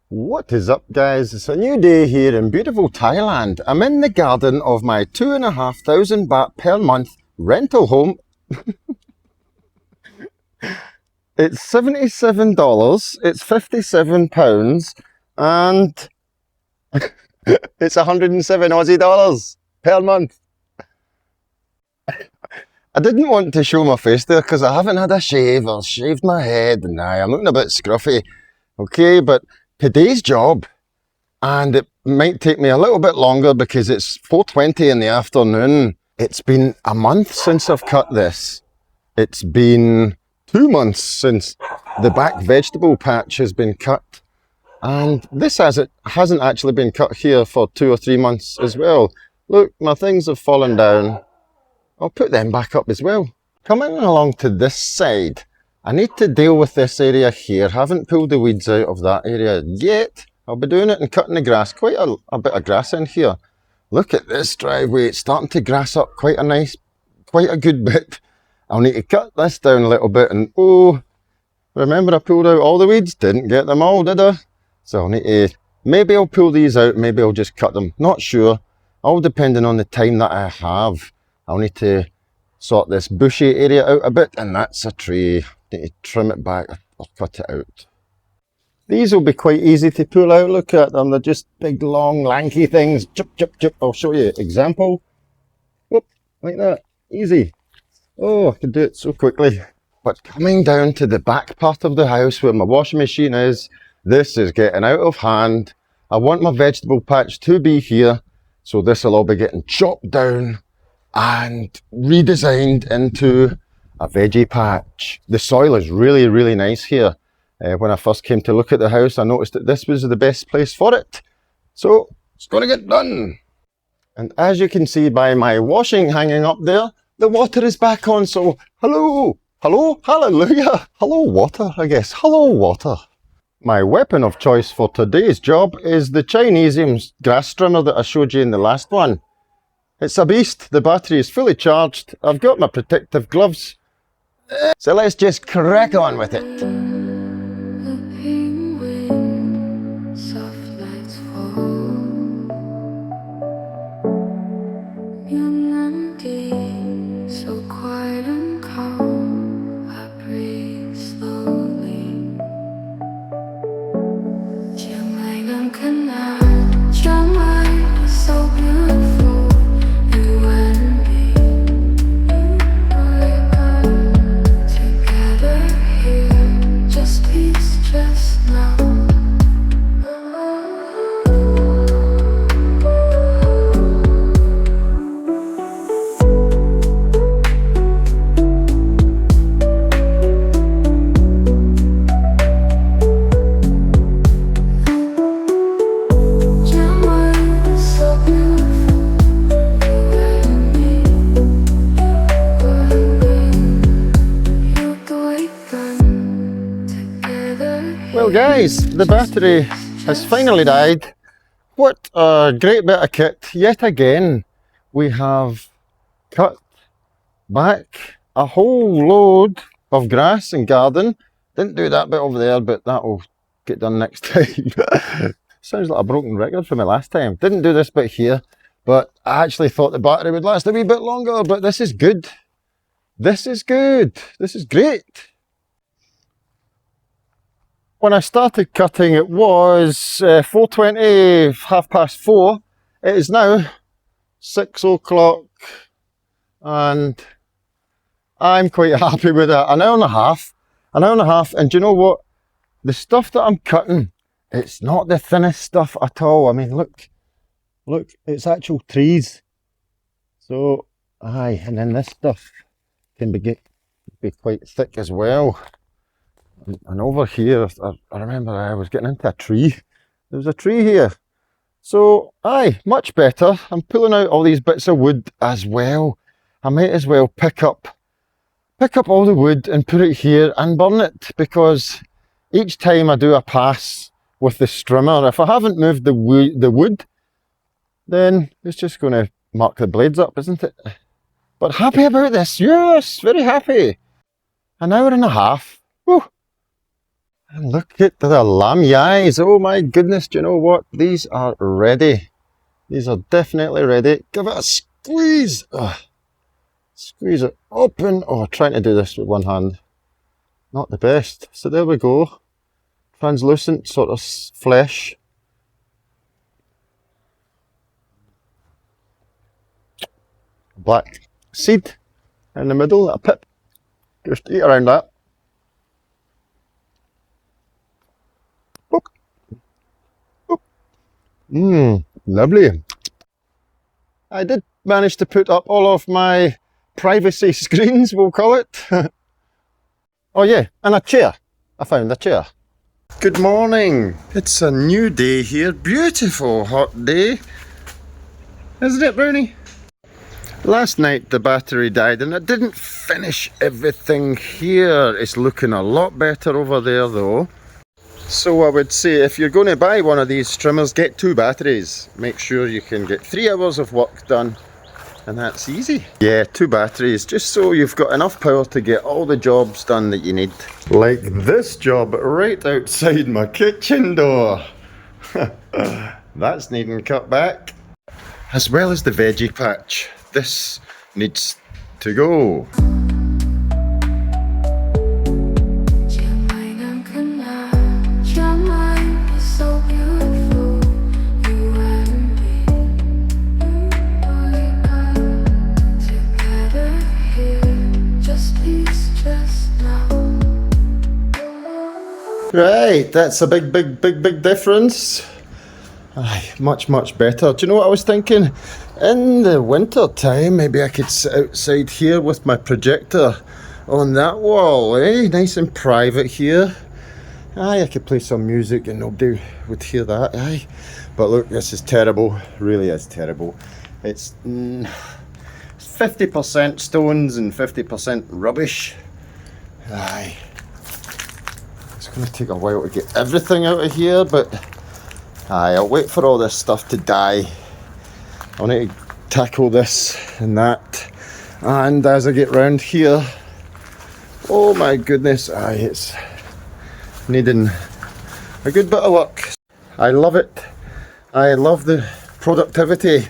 What is up, guys? It's a new day here in beautiful Thailand. I'm in the garden of my 2,500 baht per month rental home. It's $77, it's £57, and it's 107 Aussie dollars per month. I didn't want to show my face there because I haven't had a shave or shaved my head, and I'm looking a bit scruffy. Okay, but today's job, and it might take me a little bit longer because it's 4:20 in the afternoon. It's been a month since I've cut this. It's been 2 months since the back vegetable patch has been cut. And this hasn't actually been cut here for 2 or 3 months as well. Look, my things have fallen down. I'll put them back up as well. Coming along to this side, I need to deal with this area here. Haven't pulled the weeds out of that area yet. I'll be doing it and cutting the grass. Quite a bit of grass in here. Look at this driveway. It's starting to grass up quite a good bit. I'll need to cut this down a little bit. And oh, remember I pulled out all the weeds? Didn't get them all, did I? So I'll need to, maybe I'll pull these out. Maybe I'll just cut them. Not sure. All depending on the time that I have. I'll need to sort this bushy area out a bit, and that's a tree. Need to trim it back or cut it out. These will be quite easy to pull out. Look at them, they're just big, long, lanky things. Chip, chip, chip. I'll show you. Example. Whoop, like that. Easy. Oh, I can do it so quickly. But coming down to the back part of the house where my washing machine is, this is getting out of hand. I want my vegetable patch to be here, so this will all be getting chopped down and redesigned into a veggie patch. The soil is really, really nice here. When I first came to look at the house, I noticed that this was the best place for it. So it's going to get done. And as you can see by my washing hanging up there, the water is back on. So hello, hello, hallelujah. Hello water, I guess. Hello water. My weapon of choice for today's job is the Chinese grass trimmer that I showed you in the last one. It's a beast. The battery is fully charged. I've got my protective gloves. So let's just crack on with it. Well guys, the battery has finally died. What a great bit of kit. Yet again, we have cut back a whole load of grass and garden. Didn't do that bit over there, but that will get done next time. Sounds like a broken record for me last time. Didn't do this bit here, but I actually thought the battery would last a wee bit longer, but this is good. This is good. This is great. When I started cutting, it was 4:20, 4:30. It is now 6 o'clock, and I'm quite happy with that. An hour and a half, and do you know what? The stuff that I'm cutting, it's not the thinnest stuff at all. I mean, look, it's actual trees. So, aye, and then this stuff can be quite thick as well. And over here, I remember I was getting into a tree. There was a tree here. So, aye, much better. I'm pulling out all these bits of wood as well. I might as well pick up all the wood and put it here and burn it, because each time I do a pass with the strimmer, if I haven't moved the wood, then it's just going to mark the blades up, isn't it? But happy about this, yes, very happy. An hour and a half. Whew. And look at the lamb oh my goodness, do you know what? These are ready. These are definitely ready. Give it a squeeze. Squeeze it open. Oh, trying to do this with one hand. Not the best. So there we go. Translucent sort of flesh. Black seed in the middle, a pip. Just eat around that. Lovely. I did manage to put up all of my privacy screens, we'll call it. Oh yeah, and a chair. I found a chair. Good morning. It's a new day here. Beautiful hot day. Isn't it, Brownie? Last night the battery died and it didn't finish everything here. It's looking a lot better over there though. So I would say if you're going to buy one of these Strimmers, get 2 batteries. Make sure you can get 3 hours of work done, and that's easy. Yeah, 2 batteries, just so you've got enough power to get all the jobs done that you need. Like this job right outside my kitchen door. That's needing cut back. As well as the veggie patch. This needs to go. Right, that's a big difference. Aye, much better. Do you know what I was thinking? In the winter time, maybe I could sit outside here with my projector on that wall, eh? Nice and private here. Aye, I could play some music and nobody would hear that, aye. But look, this is terrible, really is terrible. It's 50% stones and 50% rubbish. Aye. It's going to take a while to get everything out of here, but aye, I'll wait for all this stuff to die. I'll need to tackle this and that. And as I get round here, oh my goodness, aye, it's needing a good bit of work. I love it. I love the productivity,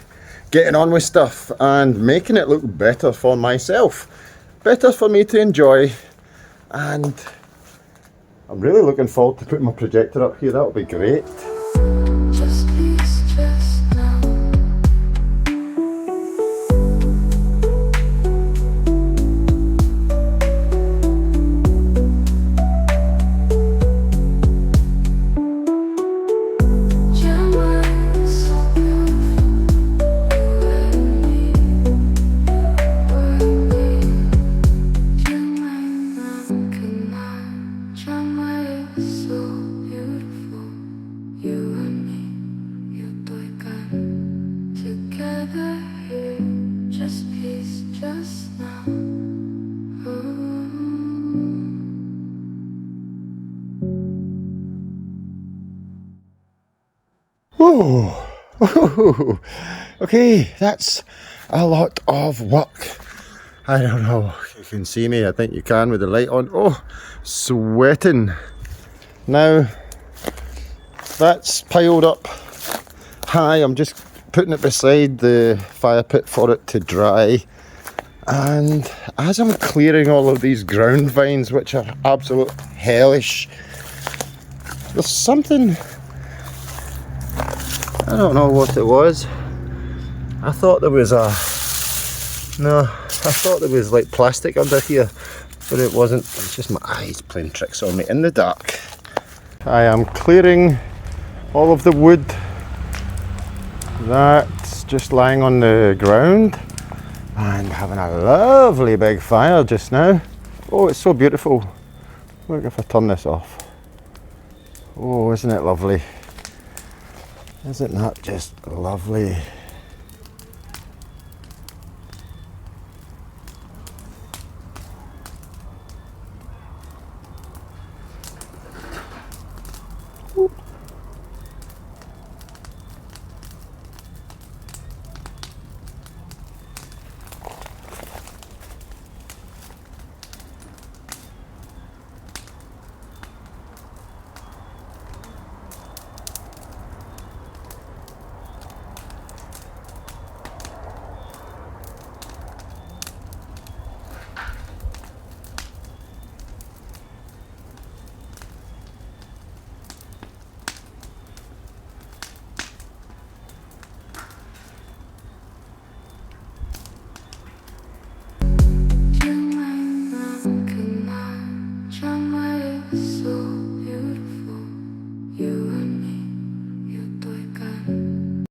getting on with stuff and making it look better for myself. Better for me to enjoy, and I'm really looking forward to putting my projector up here. That'll be great. Oh, okay, that's a lot of work. I don't know if you can see me. I think you can with the light on. Oh, sweating. Now, that's piled up high. I'm just putting it beside the fire pit for it to dry. And as I'm clearing all of these ground vines, which are absolute hellish, there's something, I don't know what it was. I thought there was like plastic under here, but it wasn't. It's just my eyes playing tricks on me in the dark. I am clearing all of the wood that's just lying on the ground and having a lovely big fire just now. Oh, it's so beautiful. Look, if I turn this off. Oh, isn't it lovely? Isn't that just lovely?